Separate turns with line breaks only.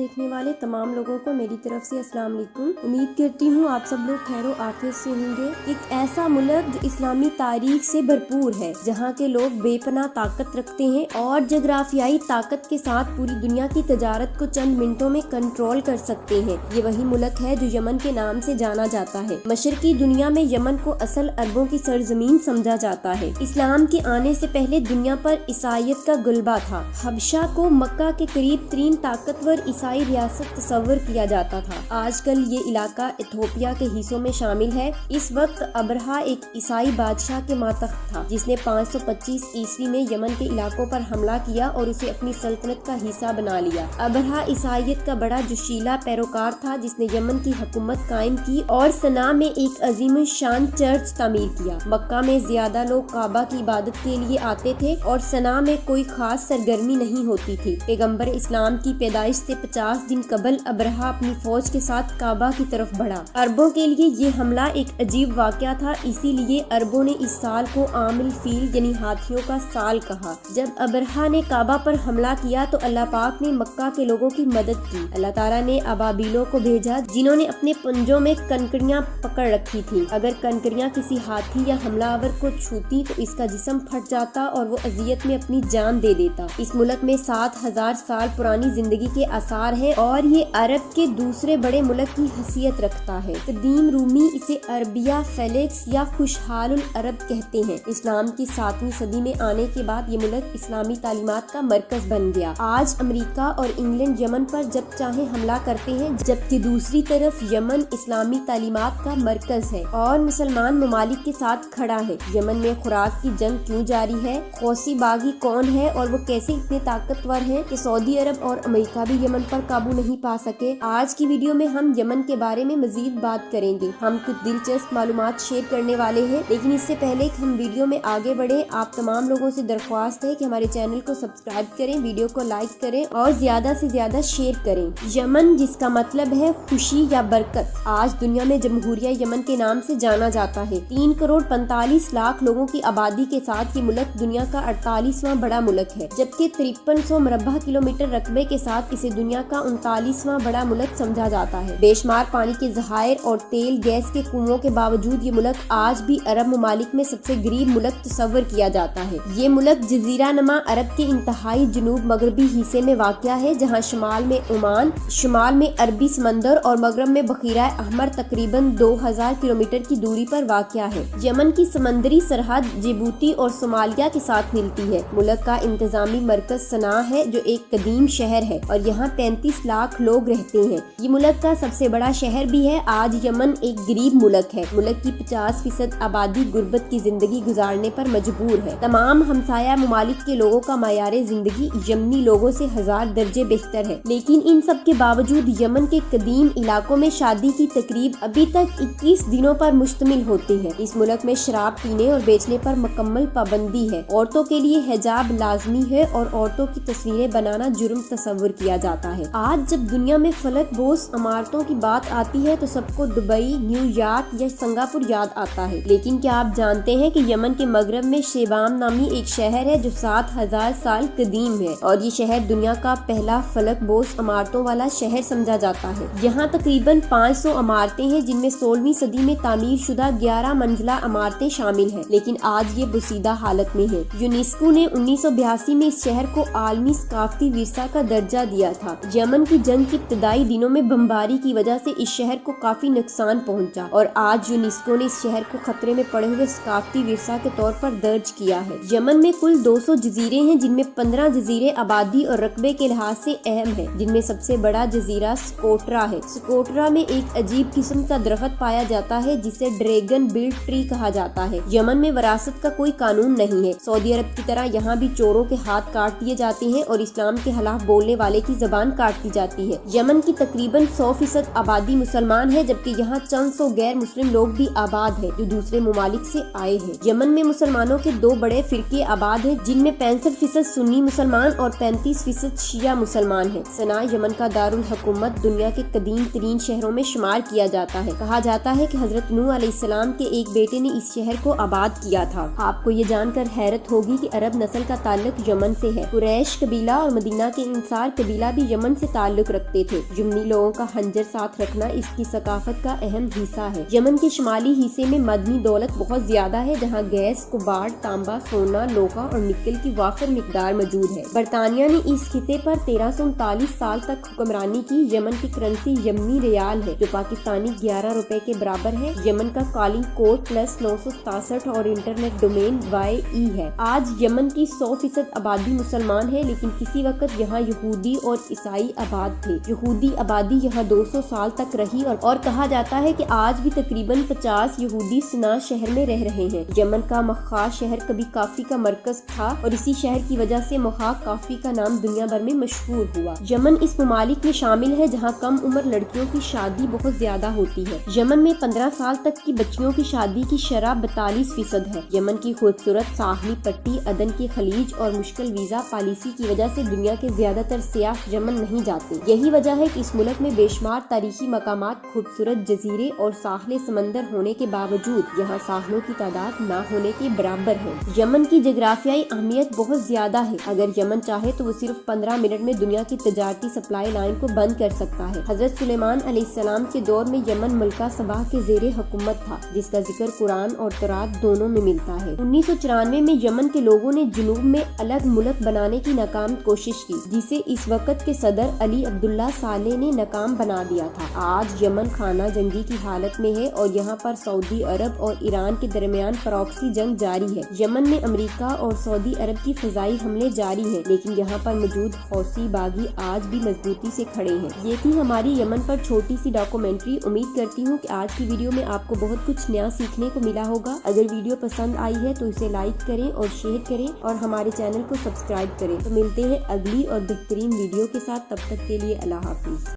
देखने वाले तमाम लोगों को मेरी तरफ से अस्सलाम वालेकुम। उम्मीद करती हूँ आप सब लोग खैर आफियत से होंगे। एक ऐसा मुल्क जो इस्लामी तारीख से भरपूर है, जहाँ के लोग बेपनाह ताकत रखते हैं और जगराफियाई ताकत के साथ पूरी दुनिया की तजारत को चंद मिनटों में कंट्रोल कर सकते हैं। ये वही मुल्क है जो यमन के नाम से जाना जाता है। मशरकी दुनिया में यमन को असल अरबों की सरजमीन समझा जाता है। इस्लाम के आने से पहले दुनिया पर ईसाईयत का गुलबा था। हबशा को मक्का के करीब 3 ताकतवर ईसाई रियासत तस्वर किया जाता था। आजकल ये इलाका इथोपिया के हिस्सों में शामिल है। इस वक्त अबरहा एक ईसाई बादशाह के मातहत था, जिसने 525 ईस्वी में यमन के इलाकों पर हमला किया और उसे अपनी सल्तनत का हिस्सा बना लिया। अबरहा ईसाईयत का बड़ा जोशीला पैरोकार था, जिसने यमन की हुकूमत कायम की और सना में एक अजीम शान चर्च तामीर किया। मक्का में ज्यादा लोग काबा की इबादत के लिए आते थे और सना में कोई खास सरगर्मी नहीं होती थी। पैगम्बर इस्लाम की पैदाइश से 50 दिन कबल अबरहा अपनी फौज के साथ काबा की तरफ बढ़ा। अरबों के लिए ये हमला एक अजीब वाकया था, इसीलिए अरबों ने इस साल को आमिल फील यानी हाथियों का साल कहा। जब अबरहा ने काबा पर हमला किया तो अल्लाह पाक ने मक्का के लोगों की मदद की। अल्लाह ताला ने अबाबीलों को भेजा, जिन्होंने अपने पंजों में कनकड़ियां पकड़ रखी थी। अगर कनकड़ियां किसी हाथी या हमलावर को छूती तो इसका जिस्म फट जाता और वो अजियत में अपनी जान दे देता। इस मुल्क में 7000 साल पुरानी जिंदगी के आसार है और ये अरब के दूसरे बड़े मुल्क की हैसियत रखता है। कदीम रूमी इसे अरबिया फेलिक्स या खुशहालुल अरब कहते हैं। इस्लाम की 7वीं सदी में आने के बाद ये मुल्क इस्लामी तालीमात का मरकज बन गया। आज अमेरिका और इंग्लैंड यमन पर जब चाहे हमला करते हैं, जबकि दूसरी तरफ यमन इस्लामी तालीमात का मरकज है और मुसलमान ममालिक के साथ खड़ा है। यमन में खुराक की जंग क्यों जारी है, गौसी बागी कौन है और वो कैसे इतने ताकतवर हैं कि सऊदी अरब और अमेरिका भी यमन पर काबू नहीं पा सके। आज की वीडियो में हम यमन के बारे में मजीद बात करेंगे। हम कुछ दिलचस्प मालूमात शेयर करने वाले हैं, लेकिन इससे पहले कि हम वीडियो में आगे बढ़े, आप तमाम लोगों से दरख्वास्त है कि हमारे चैनल को सब्सक्राइब करें, वीडियो को लाइक करें और ज्यादा से ज्यादा शेयर करें। यमन, जिसका मतलब है खुशी या बरकत, आज दुनिया में जमहूरिया यमन के नाम से जाना जाता है। 3 करोड़ 45 लाख लोगों की आबादी के साथ ये मुल्क दुनिया का 48वां बड़ा मुल्क है, जबकि 5300 मरबा किलोमीटर रकबे के साथ इसे दुनिया का 39वां बड़ा मुल्क समझा जाता है। बेशुमार पानी के ज़खायर और तेल गैस के कुओं के बावजूद ये मुल्क आज भी अरब ममालिक में सबसे गरीब मुल्क तस्वर किया जाता है। ये मुल्क जजीरा नमा अरब के इंतहाई जनूब मगरबी हिस्से में वाक़या है, जहाँ शुमाल में ओमान, शुमाल में अरबी समंदर और मगरब में बखीरा अहमर तकरीबन 2000 किलोमीटर की दूरी पर वाक़या है। यमन की समंदरी सरहद जिबूती और सोमालिया के साथ मिलती है। मुल्क का इंतजामी मरकज सना है, जो एक कदीम शहर है और यहाँ 35 लाख लोग रहते हैं। ये मुल्क का सबसे बड़ा शहर भी है। आज यमन एक गरीब मुल्क है। मुल्क की 50% आबादी गुर्बत की जिंदगी गुजारने पर मजबूर है। तमाम हमसाया ममालिक के लोगों का मायारे जिंदगी यमनी लोगों से 1000 दर्जे बेहतर है, लेकिन इन सब के बावजूद यमन के कदीम इलाकों में शादी की तकरीब अभी तक 21 दिनों पर मुश्तमिल होती है। इस मुल्क में शराब पीने और बेचने पर मुकम्मल पाबंदी है। औरतों के लिए हिजाब लाजमी है और औरतों की तस्वीरें बनाना जुर्म तस्वर किया जाता है। आज जब दुनिया में फलक बोस इमारतों की बात आती है तो सबको दुबई, न्यूयॉर्क या सिंगापुर याद आता है, लेकिन क्या आप जानते हैं कि यमन के मगरब में शेबाम नामी एक शहर है जो 7000 साल कदीम है और ये शहर दुनिया का पहला फलक बोस इमारतों वाला शहर समझा जाता है। यहाँ तकरीबन 500 इमारतें हैं, जिनमें 16वीं सदी में तामीर शुदा 11 मंजिला इमारतें शामिल हैं, लेकिन आज ये बुसीदा हालत में है। यूनेस्को ने 1982 में इस शहर को आलमी सकाफती विरसा का दर्जा दिया था। यमन की जंग के इब्तदाई दिनों में बमबारी की वजह से इस शहर को काफी नुकसान पहुंचा और आज यूनेस्को ने इस शहर को खतरे में पड़े हुए सकाफती विरसा के तौर पर दर्ज किया है। यमन में कुल 200 जजीरे हैं, जिनमें 15 जजीरे आबादी और रकबे के लिहाज से अहम है, जिनमें सबसे बड़ा जजीरा स्कोट्रा है। स्कोट्रा में एक अजीब किस्म का दरख्त पाया जाता है जिसे ड्रैगन बिल्ड ट्री कहा जाता है। यमन में विरासत का कोई कानून नहीं है। सऊदी अरब की तरह यहाँ भी चोरों के हाथ काट दिए जाते हैं और इस्लाम के खिलाफ बोलने वाले की जबान काट दी जाती जाती है। यमन की तकरीबन 100% आबादी मुसलमान है, जबकि यहाँ चंद सौ गैर मुस्लिम लोग भी आबाद है जो दूसरे ममालिक से आए हैं। यमन में मुसलमानों के 2 बड़े फिरके आबाद है, जिनमें 65% सुन्नी मुसलमान और 35% शिया मुसलमान है। सना यमन का दारुल हुकूमत दुनिया के कदीम तरीन शहरों में शुमार किया जाता है। कहा जाता है कि हजरत नूह अलैहिस्सलाम के एक बेटे ने इस शहर को आबाद किया था। आपको ये जानकर हैरत होगी कि अरब नस्ल का ताल्लुक यमन से है। कुरैश कबीला और मदीना के इंसार कबीला भी यमन से ताल्लुक रखते थे। यमनी लोगों का खंजर साथ रखना इसकी सकाफत का अहम हिस्सा है। यमन के शुमाली हिस्से में मदनी दौलत बहुत ज्यादा है, जहाँ गैस, कुबाड़, तांबा, सोना, लोहा और निकल की वाफिर मिकदार मौजूद है। बरतानिया ने इस खिते पर 1339 साल तक हुक्मरानी की। यमन की करेंसी यमनी रियाल है, जो पाकिस्तानी 11 रुपए के बराबर है। यमन का कॉलिंग कोड +967 और इंटरनेट डोमेन YE है। आज यमन की 100% आबादी मुसलमान है, लेकिन किसी वक्त यहाँ यहूदी और ईसाई आबाद थे। यहूदी आबादी यहाँ 200 साल तक रही और कहा जाता है कि आज भी तकरीबन 50 यहूदी सना शहर में रह रहे हैं। यमन का मखा शहर कभी काफी का मरकज था और इसी शहर की वजह से मखा काफी का नाम दुनिया भर में मशहूर हुआ। यमन इस ममालिक में शामिल है जहाँ कम उम्र लड़कियों की शादी बहुत ज्यादा होती है। यमन में 15 साल तक की बच्चियों की शादी की शरह 42% है। यमन की खूबसूरत साहली पट्टी, अदन की खलीज और मुश्किल वीजा पॉलिसी की वजह से दुनिया के ज्यादातर सियाह यमन नहीं जाते। यही वजह है कि इस मुल्क में बेशुमार तारीखी मकामात, खूबसूरत जजीरे और साहले समंदर होने के बावजूद यहाँ साहलों की तादाद न होने के बराबर है। यमन की जोग्राफियाई अहमियत बहुत ज्यादा है। अगर यमन चाहे तो वो सिर्फ 15 मिनट में दुनिया की तजारती सप्लाई लाइन को बंद कर सकता है। हजरत सुलेमान अलैहिस्सलाम के दौर में यमन मुल्का सबा के ज़ेरे हुकूमत था, जिसका जिक्र कुरान और तौरात दोनों में मिलता है। 1994 में यमन के लोगों ने जुनूब में अलग मुल्क बनाने की नाकाम कोशिश की, जिसे इस वक्त के सदर अली अब्दुल्ला सालेह ने नाकाम बना दिया था। आज यमन खाना जंगी की हालत में है और यहाँ पर सऊदी अरब और ईरान के दरमियान प्रॉक्सी जंग जारी है। यमन में अमेरिका और सऊदी अरब की फजाई हमले जारी हैं, लेकिन यहाँ पर मौजूद हौसी बागी आज भी मजबूती से खड़े हैं। ये थी हमारी यमन पर छोटी सी डॉक्यूमेंट्री। उम्मीद करती हूँ कि आज की वीडियो में आपको बहुत कुछ नया सीखने को मिला होगा। अगर वीडियो पसंद आई है तो इसे लाइक करें और शेयर करें और हमारे चैनल को सब्सक्राइब करें। तो मिलते हैं अगली और बेहतरीन वीडियो के साथ। तब तक के लिए अल्लाह हाफिज।